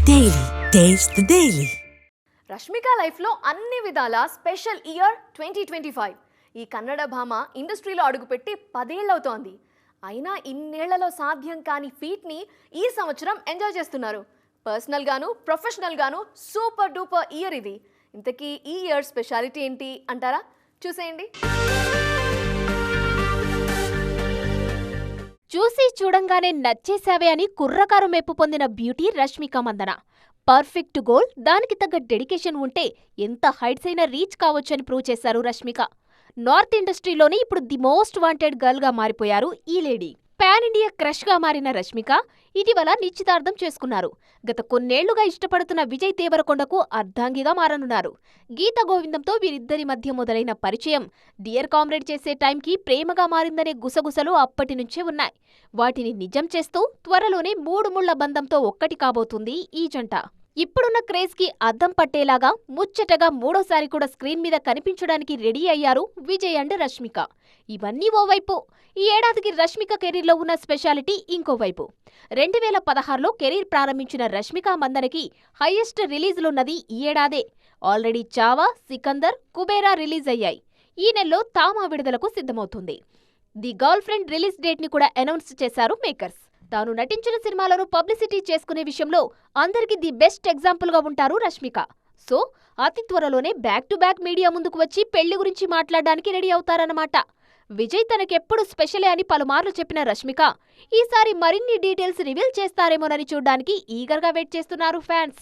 Daily. Taste the Daily. Rashmika లైఫ్లో అన్ని విధాల స్పెషల్ ఇయర్ 2025. ఈ కన్నడ భామ ఇండస్ట్రీలో అడుగుపెట్టి 10 ఏళ్లవుతోంది. అయినా ఇన్నేళ్లలో సాధ్యం కాని ఫీట్ని ఈ సంవత్సరం ఎంజాయ్ చేస్తున్నారు. పర్సనల్గాను ప్రొఫెషనల్గాను సూపర్ డూపర్ ఇయర్ ఇది. ఇంతకీ ఈ ఇయర్ స్పెషాలిటీ ఏంటి అంటారా? చూసేయండి. చూసి చూడంగానే నచ్చేసావే అని కుర్రకారు మెప్పు పొందిన beauty Rashmika Mandanna. Perfect goal, దానికి తగ్గ డెడికేషన్ ఉంటే ఎంత హైట్స్ అయినా రీచ్ కావచ్చని ప్రూవ్ చేశారు రష్మిక. నార్త్ ఇండస్ట్రీలోనే ఇప్పుడు ది మోస్ట్ వాంటెడ్ గర్ల్ గా మారిపోయారు ఈ లేడీ. పాన్ ఇండియా క్రష్ గా మారిన రష్మిక ఇటీవల నిశ్చితార్థం చేసుకున్నారు. గత కొన్నేళ్లుగా ఇష్టపడుతున్న విజయ్ దేవరకొండకు అర్ధాంగిగా మారనున్నారు. గీత గోవిందంతో వీరిద్దరి మధ్య మొదలైన పరిచయం డియర్ కామ్రేడ్ చేసే టైంకి ప్రేమగా మారిందనే గుసగుసలు అప్పటి నుంచే ఉన్నాయి. వాటిని నిజం చేస్తూ త్వరలోనే 3 ముళ్ల బంధంతో ఒక్కటి కాబోతుంది ఈ జంట. ఇప్పుడున్న క్రేజ్ కి అద్దం పట్టేలాగా ముచ్చటగా మూడోసారి కూడా స్క్రీన్ మీద కనిపించడానికి రెడీ అయ్యారు విజయ్ అండ్ రష్మిక. ఇవన్నీ ఓవైపు, ఈ ఏడాదికి రష్మిక కెరీర్లో ఉన్న స్పెషాలిటీ ఇంకోవైపు. 2016లో కెరీర్ ప్రారంభించిన రష్మిక మందనకి హైయెస్ట్ రిలీజులున్నది ఈ ఏడాదే. ఆల్రెడీ చావా, సికందర్, కుబేరా రిలీజ్ అయ్యాయి. ఈ నెలలో తామా విడుదలకు సిద్ధమవుతుంది. The girlfriend release date ని కూడా అనౌన్స్ చేశారు మేకర్స్. తాను నటించిన సినిమాలను పబ్లిసిటీ చేసుకునే విషయంలో అందరికీ ది బెస్ట్ ఎగ్జాంపుల్ గా ఉంటారు రష్మిక. సో అతి త్వరలోనే బ్యాక్ టు బ్యాక్ మీడియా ముందుకు వచ్చి పెళ్లి గురించి మాట్లాడడానికి రెడీ అవుతారన్నమాట. విజయ్ తనకెప్పుడు స్పెషలే అని పలుమార్లు చెప్పిన రష్మిక ఈసారి మరిన్ని డీటెయిల్స్ రివీల్ చేస్తారేమోనని చూడ్డానికి ఈగర్గా వెయిట్ చేస్తున్నారు ఫ్యాన్స్.